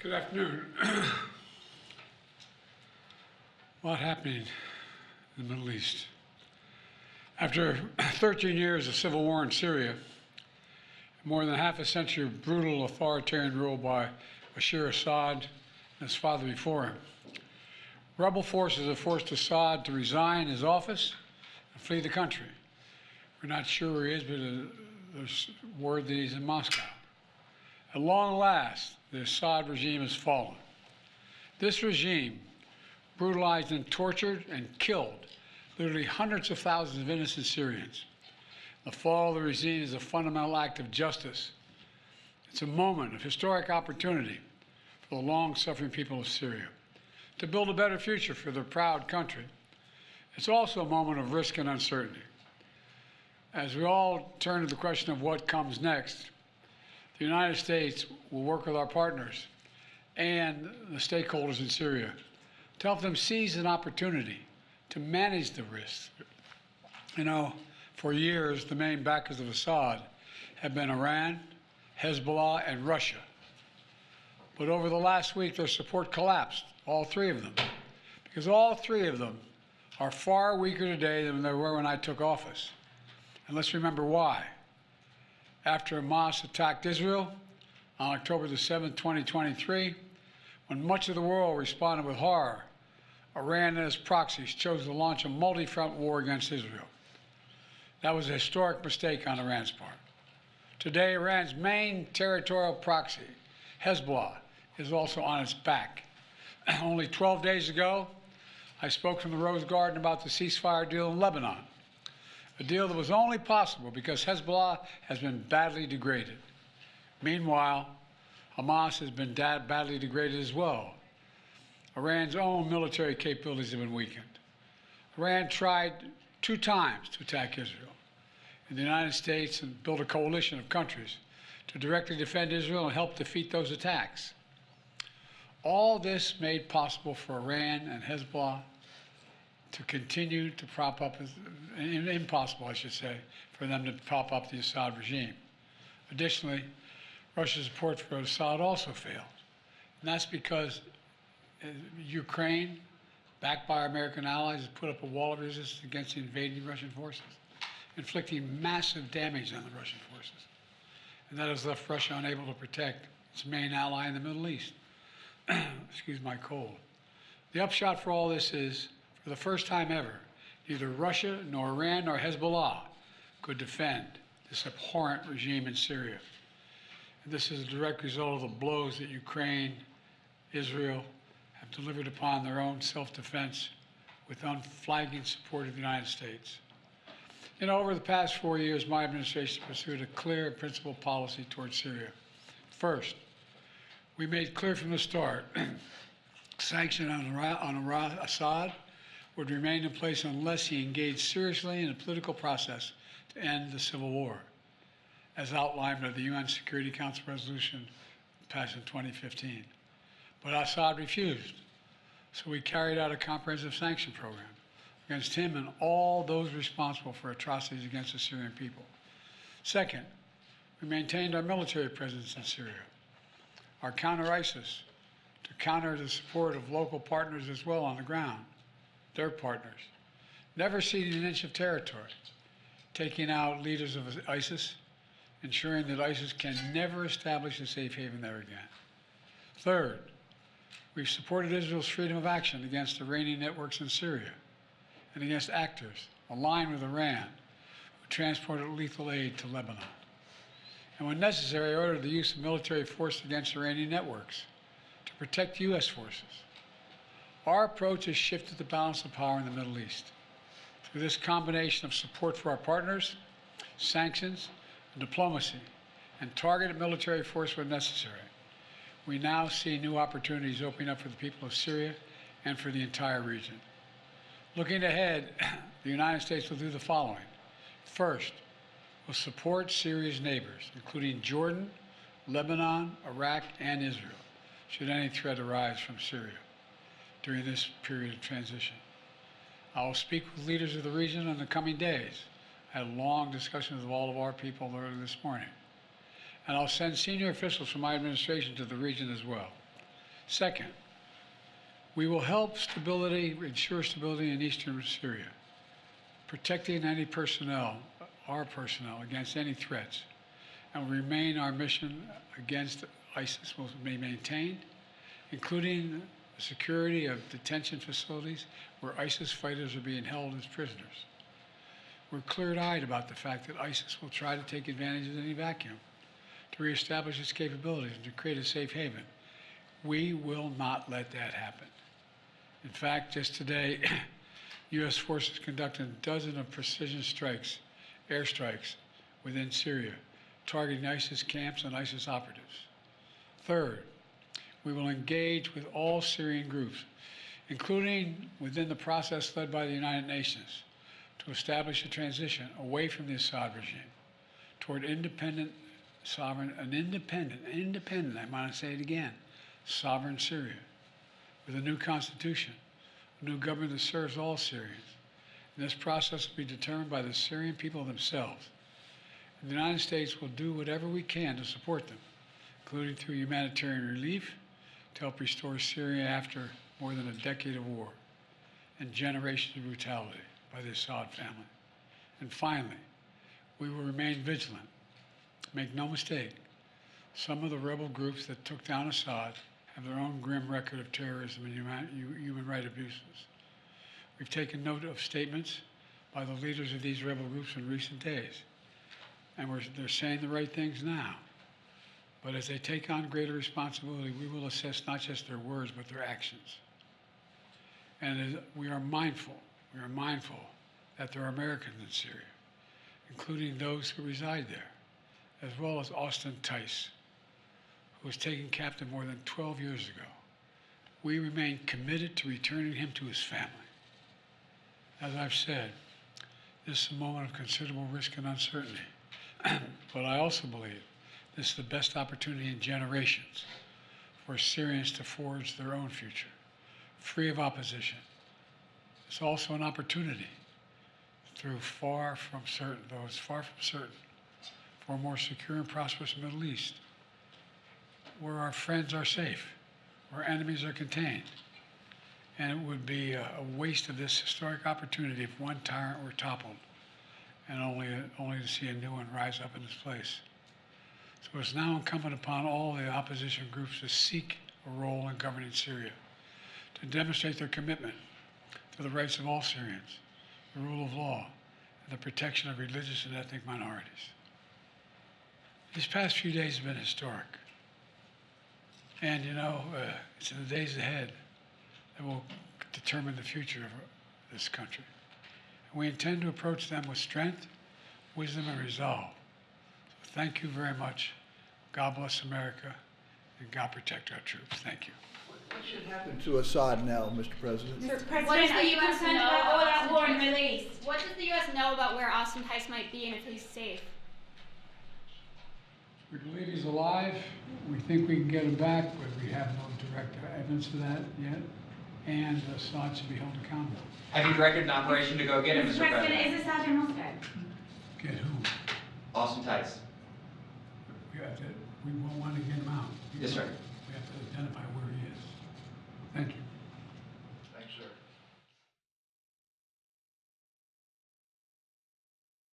Good afternoon. A lot happening in the Middle East. After 13 years of civil war in Syria, more than half a century of brutal authoritarian rule by Bashar Assad and his father before him, rebel forces have forced Assad to resign his office and flee the country. We're not sure where he is, but there's word that he's in Moscow. At long last, the Assad regime has fallen. This regime brutalized and tortured and killed literally hundreds of thousands of innocent Syrians. The fall of the regime is a fundamental act of justice. It's a moment of historic opportunity for the long-suffering people of Syria to build a better future for their proud country. It's also a moment of risk and uncertainty. As we all turn to the question of what comes next, the United States will work with our partners and the stakeholders in Syria to help them seize an opportunity to manage the risks. You know, for years, the main backers of Assad have been Iran, Hezbollah, and Russia. But over the last week, their support collapsed, all three of them, because all three of them are far weaker today than they were when I took office. And let's remember why. After Hamas attacked Israel on October the 7th, 2023, when much of the world responded with horror, Iran and its proxies chose to launch a multi-front war against Israel. That was a historic mistake on Iran's part. Today, Iran's main territorial proxy, Hezbollah, is also on its back. Only 12 days ago, I spoke from the Rose Garden about the ceasefire deal in Lebanon, a deal that was only possible because Hezbollah has been badly degraded. Meanwhile, Hamas has been badly degraded as well. Iran's own military capabilities have been weakened. Iran tried 2 times to attack Israel, and the United States and built a coalition of countries to directly defend Israel and help defeat those attacks. All this made possible for Iran and Hezbollah to continue to prop up, impossible, I should say, for them to prop up the Assad regime. Additionally, Russia's support for Assad also failed. And that's because Ukraine, backed by our American allies, has put up a wall of resistance against the invading Russian forces, inflicting massive damage on the Russian forces. And that has left Russia unable to protect its main ally in the Middle East. Excuse my cold. The upshot for all this is, for the first time ever, neither Russia, nor Iran, nor Hezbollah could defend this abhorrent regime in Syria. And this is a direct result of the blows that Ukraine, Israel, have delivered upon their own self-defense with unflagging support of the United States. You know, over the past 4 years, my administration pursued a clear and principled policy towards Syria. First, we made clear from the start sanctions on Assad would remain in place unless he engaged seriously in a political process to end the civil war, as outlined by the UN Security Council resolution passed in 2015. But Assad refused, so we carried out a comprehensive sanction program against him and all those responsible for atrocities against the Syrian people. Second, we maintained our military presence in Syria, our counter-ISIS, to counter the support of local partners as well on the ground, their partners, never ceding an inch of territory, taking out leaders of ISIS, ensuring that ISIS can never establish a safe haven there again. Third, we've supported Israel's freedom of action against Iranian networks in Syria and against actors aligned with Iran who transported lethal aid to Lebanon. And when necessary, ordered the use of military force against Iranian networks to protect U.S. forces. Our approach has shifted the balance of power in the Middle East. Through this combination of support for our partners, sanctions, and diplomacy, and targeted military force when necessary, we now see new opportunities opening up for the people of Syria and for the entire region. Looking ahead, the United States will do the following. First, we'll support Syria's neighbors, including Jordan, Lebanon, Iraq, and Israel, should any threat arise from Syria during this period of transition. I will speak with leaders of the region in the coming days. I had long discussions with all of our people earlier this morning. And I'll send senior officials from my administration to the region as well. Second, we will help ensure stability in eastern Syria, protecting any personnel, our personnel, against any threats, and will remain our mission against ISIS will be maintained, including the security of detention facilities where ISIS fighters are being held as prisoners. We're clear-eyed about the fact that ISIS will try to take advantage of any vacuum to reestablish its capabilities and to create a safe haven. We will not let that happen. In fact, just today, U.S. forces conducted dozens of precision strikes, airstrikes, within Syria, targeting ISIS camps and ISIS operatives. Third, we will engage with all Syrian groups, including within the process led by the United Nations, to establish a transition away from the Assad regime toward independent, sovereign, I want to say it again, sovereign Syria, with a new constitution, a new government that serves all Syrians. And this process will be determined by the Syrian people themselves. And the United States will do whatever we can to support them, including through humanitarian relief to help restore Syria after more than a decade of war and generations of brutality by the Assad family. And finally, we will remain vigilant. Make no mistake, some of the rebel groups that took down Assad have their own grim record of terrorism and human rights abuses. We've taken note of statements by the leaders of these rebel groups in recent days, and they're saying the right things now. But as they take on greater responsibility, we will assess not just their words, but their actions. And we are mindful that there are Americans in Syria, including those who reside there, as well as Austin Tice, who was taken captive more than 12 years ago. We remain committed to returning him to his family. As I've said, this is a moment of considerable risk and uncertainty, but I also believe this is the best opportunity in generations for Syrians to forge their own future, free of opposition. It's also an opportunity though far from certain, for a more secure and prosperous Middle East, where our friends are safe, where enemies are contained. And it would be a waste of this historic opportunity if one tyrant were toppled and only to see a new one rise up in its place. So it's now incumbent upon all the opposition groups to seek a role in governing Syria, to demonstrate their commitment to the rights of all Syrians, the rule of law, and the protection of religious and ethnic minorities. These past few days have been historic. And it's in the days ahead that will determine the future of this country. And we intend to approach them with strength, wisdom, and resolve. So thank you very much. God bless America, and God protect our troops. Thank you. What should happen to Assad now, Mr. President? Mr. What President, does are the you U.S. concerned know about all about that war in Austin the Tice? Middle East? What does the U.S. know about where Austin Tice might be and if he's safe? We believe he's alive. We think we can get him back, but we have no direct evidence of that yet. And Assad should be held accountable. Have you directed an operation to go get him, Mr. President? is Assad your Moscow? Get who? Austin Tice. We won't want to get him out. Yes, sir. We have to identify where he is. Thank you.